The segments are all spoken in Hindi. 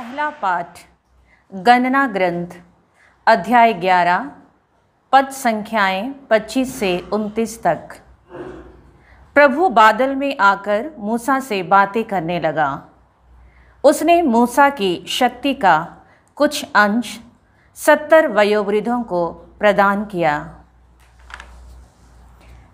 पहला पाठ गणना ग्रंथ अध्याय 11 पद संख्याएं 25 से 29 तक। प्रभु बादल में आकर मूसा से बातें करने लगा। उसने मूसा की शक्ति का कुछ अंश 70 वयोवृद्धों को प्रदान किया।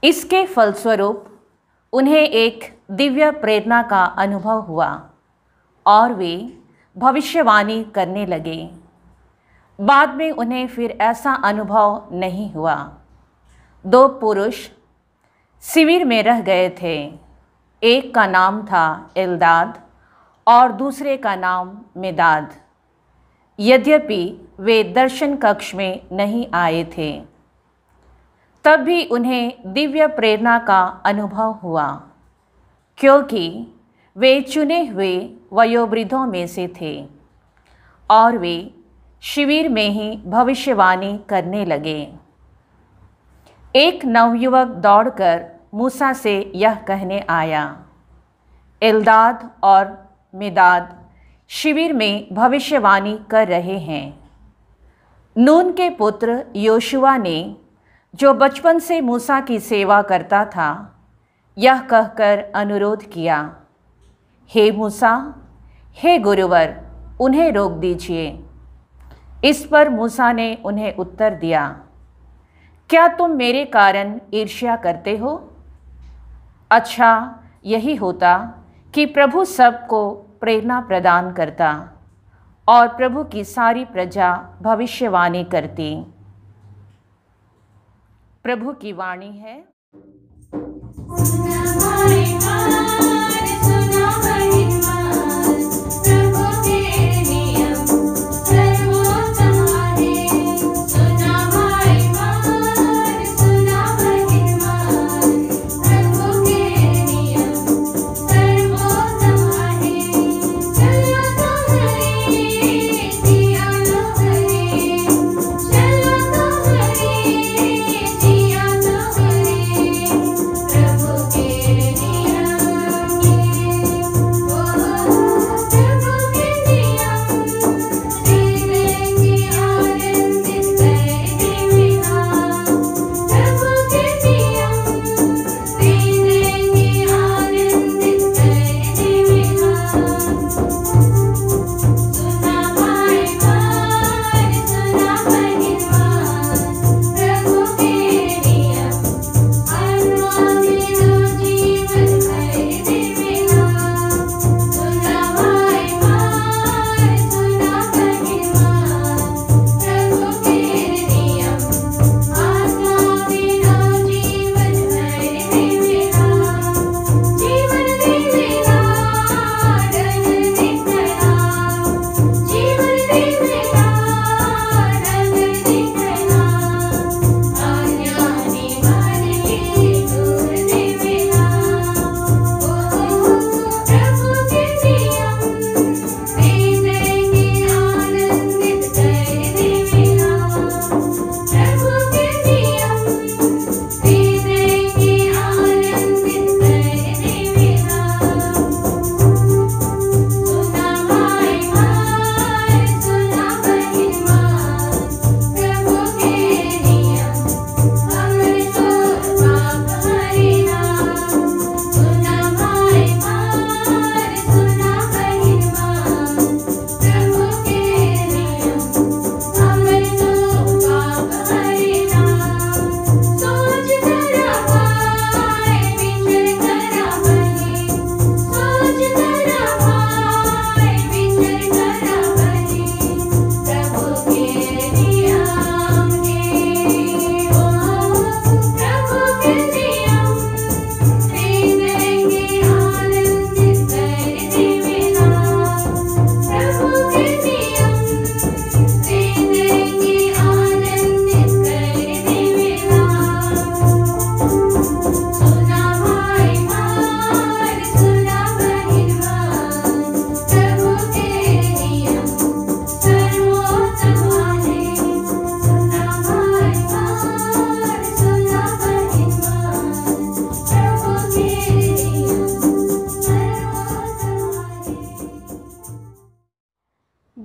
इसके फलस्वरूप उन्हें एक दिव्य प्रेरणा का अनुभव हुआ और वे भविष्यवाणी करने लगे। बाद में उन्हें फिर ऐसा अनुभव नहीं हुआ। 2 पुरुष शिविर में रह गए थे। एक का नाम था एल्दाद और दूसरे का नाम मेदाद। यद्यपि वे दर्शन कक्ष में नहीं आए थे, तब भी उन्हें दिव्य प्रेरणा का अनुभव हुआ, क्योंकि वे चुने हुए वयोवृद्धों में से थे और वे शिविर में ही भविष्यवाणी करने लगे। एक नवयुवक दौड़कर मूसा से यह कहने आया, एल्दाद और मेदाद शिविर में भविष्यवाणी कर रहे हैं। नून के पुत्र योशुआ ने, जो बचपन से मूसा की सेवा करता था, यह कहकर अनुरोध किया, हे मूसा, हे गुरुवर, उन्हें रोक दीजिए। इस पर मूसा ने उन्हें उत्तर दिया, क्या तुम मेरे कारण ईर्ष्या करते हो? अच्छा यही होता कि प्रभु सबको प्रेरणा प्रदान करता और प्रभु की सारी प्रजा भविष्यवाणी करती। प्रभु की वाणी है।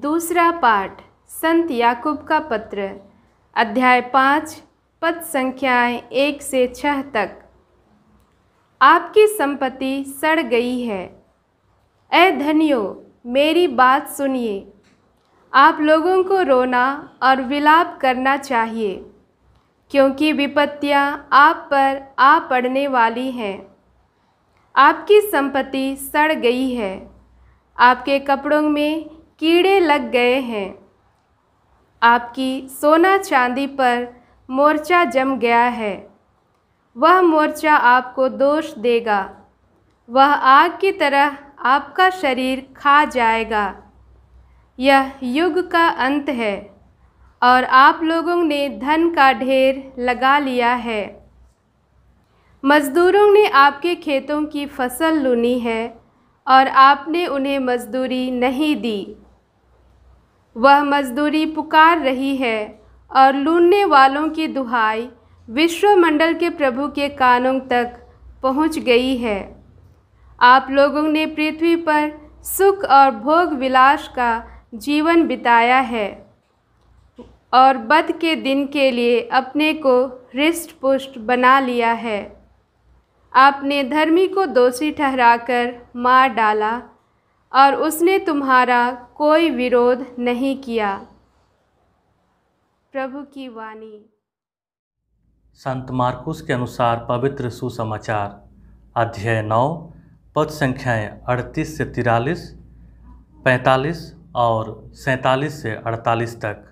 दूसरा पाठ संत याकूब का पत्र अध्याय 5 पद संख्याएं 1 से 6 तक। आपकी संपत्ति सड़ गई है। ऐ धनियों, मेरी बात सुनिए। आप लोगों को रोना और विलाप करना चाहिए, क्योंकि विपत्तियां आप पर आ पड़ने वाली हैं। आपकी संपत्ति सड़ गई है। आपके कपड़ों में कीड़े लग गए हैं। आपकी सोना चांदी पर मोर्चा जम गया है। वह मोर्चा आपको दोष देगा। वह आग की तरह आपका शरीर खा जाएगा। यह युग का अंत है और आप लोगों ने धन का ढेर लगा लिया है। मजदूरों ने आपके खेतों की फसल लूनी है और आपने उन्हें मजदूरी नहीं दी। वह मजदूरी पुकार रही है और लूटने वालों की दुहाई विश्वमंडल के प्रभु के कानों तक पहुंच गई है। आप लोगों ने पृथ्वी पर सुख और भोग विलास का जीवन बिताया है और बद के दिन के लिए अपने को हृष्ट पुष्ट बना लिया है। आपने धर्मी को दोषी ठहराकर मार डाला और उसने तुम्हारा कोई विरोध नहीं किया। प्रभु की वाणी। संत मार्कुस के अनुसार पवित्र सुसमाचार अध्याय 9 पद संख्याएं 38 से 43, 45 और 47 से 48 तक।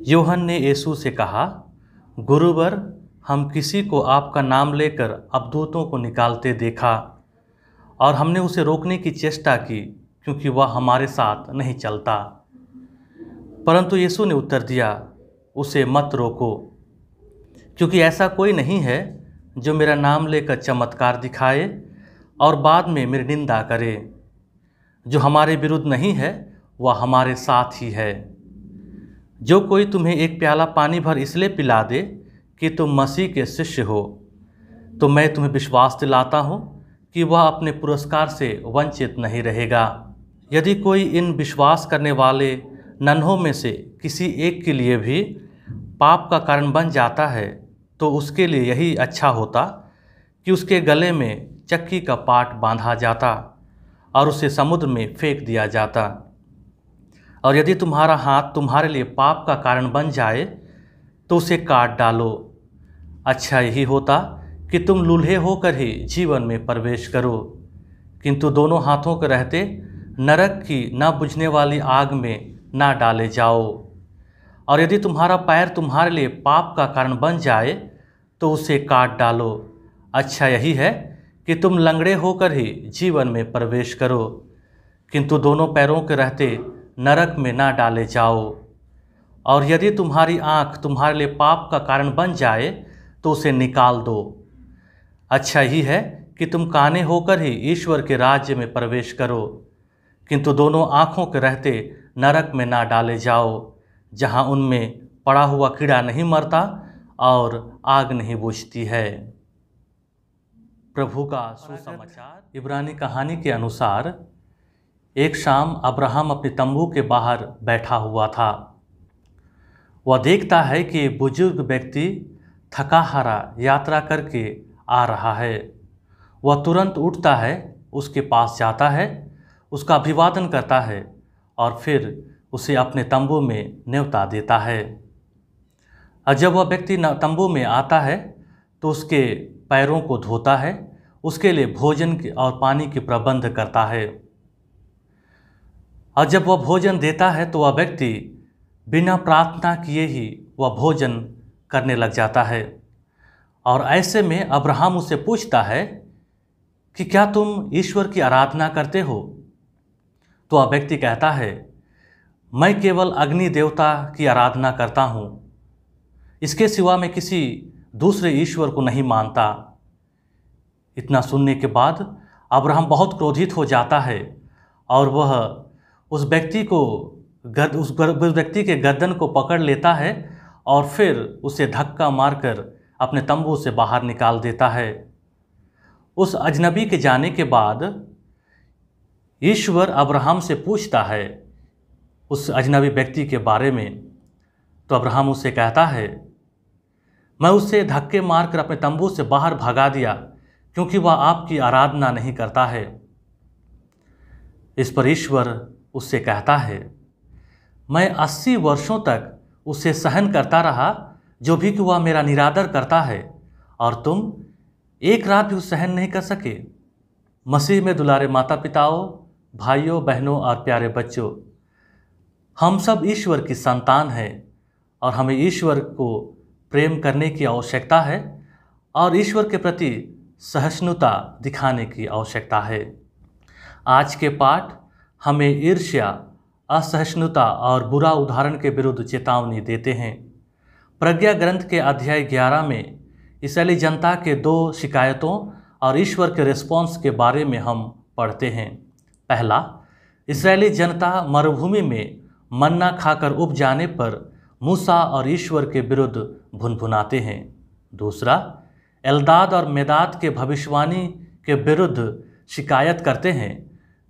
यूहन्ना ने यीशु से कहा, गुरुवर, हम किसी को आपका नाम लेकर अबदूतों को निकालते देखा और हमने उसे रोकने की चेष्टा की, क्योंकि वह हमारे साथ नहीं चलता। परंतु यीशु ने उत्तर दिया, उसे मत रोको, क्योंकि ऐसा कोई नहीं है जो मेरा नाम लेकर चमत्कार दिखाए और बाद में मेरी निंदा करे। जो हमारे विरुद्ध नहीं है वह हमारे साथ ही है। जो कोई तुम्हें एक प्याला पानी भर इसलिए पिला दे कि तुम मसीह के शिष्य हो, तो मैं तुम्हें विश्वास दिलाता हूँ कि वह अपने पुरस्कार से वंचित नहीं रहेगा। यदि कोई इन विश्वास करने वाले नन्हों में से किसी एक के लिए भी पाप का कारण बन जाता है, तो उसके लिए यही अच्छा होता कि उसके गले में चक्की का पाट बांधा जाता और उसे समुद्र में फेंक दिया जाता। और यदि तुम्हारा हाथ तुम्हारे लिए पाप का कारण बन जाए तो उसे काट डालो। अच्छा यही होता कि तुम लूल्हे होकर ही जीवन में प्रवेश करो, किंतु दोनों हाथों के रहते नरक की न बुझने वाली आग में ना डाले जाओ। और यदि तुम्हारा पैर तुम्हारे लिए पाप का कारण बन जाए तो उसे काट डालो। अच्छा यही है कि तुम लंगड़े होकर ही जीवन में प्रवेश करो, किंतु दोनों पैरों के रहते नरक में ना डाले जाओ। और यदि तुम्हारी आँख तुम्हारे लिए पाप का कारण बन जाए तो उसे निकाल दो। अच्छा यही है कि तुम काने होकर ही ईश्वर के राज्य में प्रवेश करो, किंतु दोनों आँखों के रहते नरक में ना डाले जाओ, जहाँ उनमें पड़ा हुआ कीड़ा नहीं मरता और आग नहीं बुझती है। प्रभु का सुसमाचार। इब्रानी कहानी के अनुसार एक शाम अब्राहम अपने तंबू के बाहर बैठा हुआ था। वह देखता है कि बुजुर्ग व्यक्ति थका हारा यात्रा करके आ रहा है। वह तुरंत उठता है, उसके पास जाता है, उसका अभिवादन करता है और फिर उसे अपने तंबू में न्योता देता है। और जब वह व्यक्ति तंबू में आता है तो उसके पैरों को धोता है, उसके लिए भोजन और पानी के प्रबंध करता है। और जब वह भोजन देता है तो वह व्यक्ति बिना प्रार्थना किए ही वह भोजन करने लग जाता है। और ऐसे में अब्राहम उससे पूछता है कि क्या तुम ईश्वर की आराधना करते हो? तो वह व्यक्ति कहता है, मैं केवल अग्नि देवता की आराधना करता हूँ, इसके सिवा मैं किसी दूसरे ईश्वर को नहीं मानता। इतना सुनने के बाद अब्राहम बहुत क्रोधित हो जाता है और वह उस व्यक्ति के गर्दन को पकड़ लेता है और फिर उसे धक्का मारकर अपने तंबू से बाहर निकाल देता है। उस अजनबी के जाने के बाद ईश्वर अब्राहम से पूछता है उस अजनबी व्यक्ति के बारे में, तो अब्राहम उससे कहता है, मैं उसे धक्के मारकर अपने तंबू से बाहर भगा दिया क्योंकि वह आपकी आराधना नहीं करता है। इस पर ईश्वर उससे कहता है, मैं 80 वर्षों तक उसे सहन करता रहा, जो भी कि वह मेरा निरादर करता है, और तुम एक रात भी उसे सहन नहीं कर सके। मसीह में दुलारे माता पिताओं, भाइयों बहनों और प्यारे बच्चों, हम सब ईश्वर की संतान हैं और हमें ईश्वर को प्रेम करने की आवश्यकता है और ईश्वर के प्रति सहिष्णुता दिखाने की आवश्यकता है। आज के पाठ हमें ईर्ष्या, असहिष्णुता और बुरा उदाहरण के विरुद्ध चेतावनी देते हैं। प्रज्ञा ग्रंथ के अध्याय 11 में इस्राएली जनता के 2 शिकायतों और ईश्वर के रिस्पॉन्स के बारे में हम पढ़ते हैं। पहला, इस्राएली जनता मरुभूमि में मन्ना खाकर उब जाने पर मूसा और ईश्वर के विरुद्ध भुनभुनाते हैं। दूसरा, एल्दाद और मेदाद के भविष्यवाणी के विरुद्ध शिकायत करते हैं,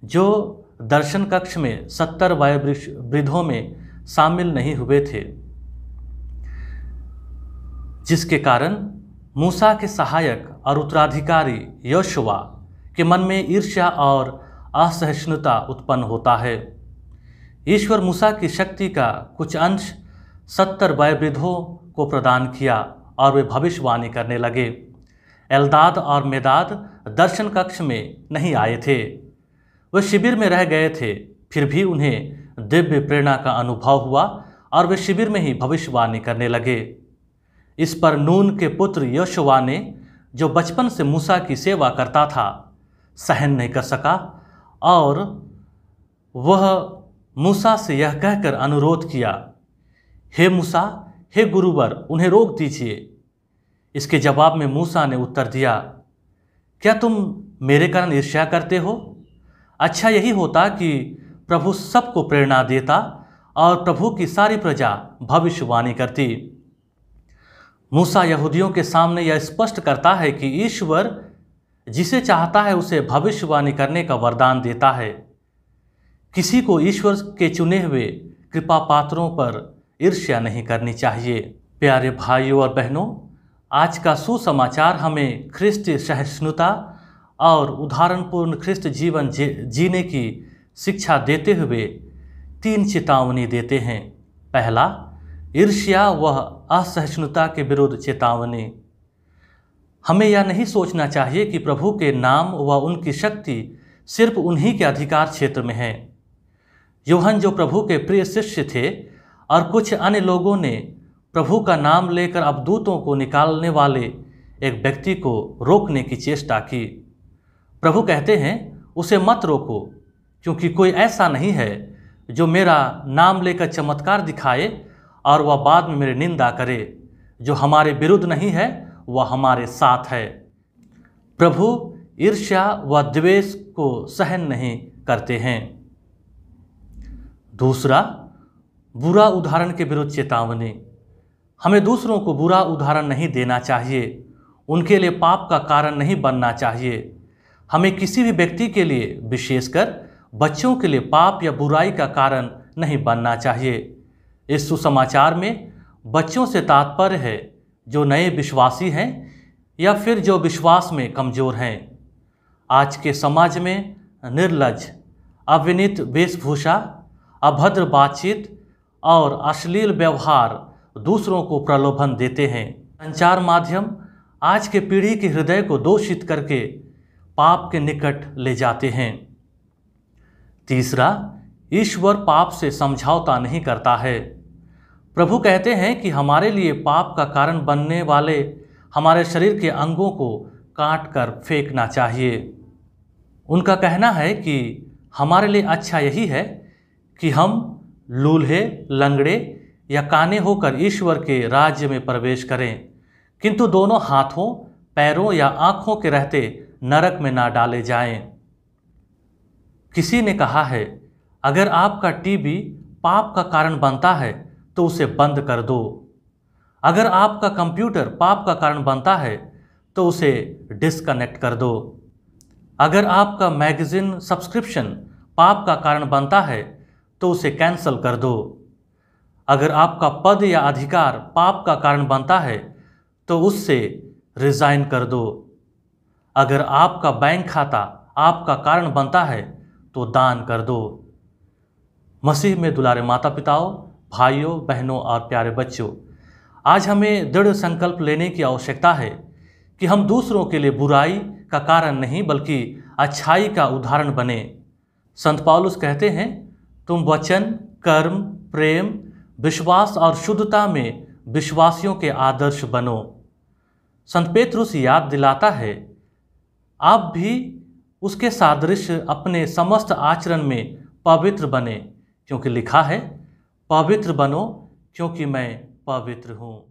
जो दर्शन कक्ष में 70 वयोवृद्धों में शामिल नहीं हुए थे, जिसके कारण मूसा के सहायक और उत्तराधिकारी योशुआ के मन में ईर्ष्या और असहिष्णुता उत्पन्न होता है। ईश्वर मूसा की शक्ति का कुछ अंश 70 वयोवृद्धों को प्रदान किया और वे भविष्यवाणी करने लगे। एल्दाद और मेदाद दर्शन कक्ष में नहीं आए थे, वे शिविर में रह गए थे। फिर भी उन्हें दिव्य प्रेरणा का अनुभव हुआ और वे शिविर में ही भविष्यवाणी करने लगे। इस पर नून के पुत्र योशुआ ने, जो बचपन से मूसा की सेवा करता था, सहन नहीं कर सका और वह मूसा से यह कहकर अनुरोध किया, हे मूसा, हे गुरुवर, उन्हें रोक दीजिए। इसके जवाब में मूसा ने उत्तर दिया, क्या तुम मेरे कारण ईर्ष्या करते हो? अच्छा यही होता कि प्रभु सबको प्रेरणा देता और प्रभु की सारी प्रजा भविष्यवाणी करती। मूसा यहूदियों के सामने यह स्पष्ट करता है कि ईश्वर जिसे चाहता है उसे भविष्यवाणी करने का वरदान देता है। किसी को ईश्वर के चुने हुए कृपा पात्रों पर ईर्ष्या नहीं करनी चाहिए। प्यारे भाइयों और बहनों, आज का सुसमाचार हमें ख्रिस्त सहिष्णुता और उदाहरणपूर्ण ख्रिस्त जीवन जीने की शिक्षा देते हुए 3 चेतावनी देते हैं। पहला, ईर्ष्या व असहिष्णुता के विरुद्ध चेतावनी। हमें यह नहीं सोचना चाहिए कि प्रभु के नाम व उनकी शक्ति सिर्फ उन्हीं के अधिकार क्षेत्र में है। यूहन्ना, जो प्रभु के प्रिय शिष्य थे, और कुछ अन्य लोगों ने प्रभु का नाम लेकर अबदूतों को निकालने वाले एक व्यक्ति को रोकने की चेष्टा की। प्रभु कहते हैं, उसे मत रोको, क्योंकि कोई ऐसा नहीं है जो मेरा नाम लेकर चमत्कार दिखाए और वह बाद में मेरी निंदा करे। जो हमारे विरुद्ध नहीं है वह हमारे साथ है। प्रभु ईर्ष्या व द्वेष को सहन नहीं करते हैं। दूसरा, बुरा उदाहरण के विरुद्ध चेतावनी। हमें दूसरों को बुरा उदाहरण नहीं देना चाहिए, उनके लिए पाप का कारण नहीं बनना चाहिए। हमें किसी भी व्यक्ति के लिए, विशेषकर बच्चों के लिए, पाप या बुराई का कारण नहीं बनना चाहिए। इस सुसमाचार में बच्चों से तात्पर्य है जो नए विश्वासी हैं या फिर जो विश्वास में कमज़ोर हैं। आज के समाज में निर्लज्ज, अविनीत वेशभूषा, अभद्र बातचीत और अश्लील व्यवहार दूसरों को प्रलोभन देते हैं। संचार माध्यम आज के पीढ़ी के हृदय को दूषित करके पाप के निकट ले जाते हैं। तीसरा, ईश्वर पाप से समझौता नहीं करता है। प्रभु कहते हैं कि हमारे लिए पाप का कारण बनने वाले हमारे शरीर के अंगों को काट कर फेंकना चाहिए। उनका कहना है कि हमारे लिए अच्छा यही है कि हम लूल्हे, लंगड़े या काने होकर ईश्वर के राज्य में प्रवेश करें, किंतु दोनों हाथों, पैरों या आँखों के रहते नरक में ना डाले जाएं। किसी ने कहा है, अगर आपका टीवी पाप का कारण बनता है तो उसे बंद कर दो। अगर आपका कंप्यूटर पाप का कारण बनता है तो उसे डिस्कनेक्ट कर दो। अगर आपका मैगज़ीन सब्सक्रिप्शन पाप का कारण बनता है तो उसे कैंसल कर दो। अगर आपका पद या अधिकार पाप का कारण बनता है तो उससे रिजाइन कर दो। अगर आपका बैंक खाता आपका कारण बनता है तो दान कर दो। मसीह में दुलारे माता पिताओं, भाइयों, बहनों और प्यारे बच्चों, आज हमें दृढ़ संकल्प लेने की आवश्यकता है कि हम दूसरों के लिए बुराई का कारण नहीं बल्कि अच्छाई का उदाहरण बने। संत पौलुस कहते हैं, तुम वचन, कर्म, प्रेम, विश्वास और शुद्धता में विश्वासियों के आदर्श बनो। संत पेतरुस याद दिलाता है, आप भी उसके सादृश्य अपने समस्त आचरण में पवित्र बने, क्योंकि लिखा है, पवित्र बनो क्योंकि मैं पवित्र हूँ।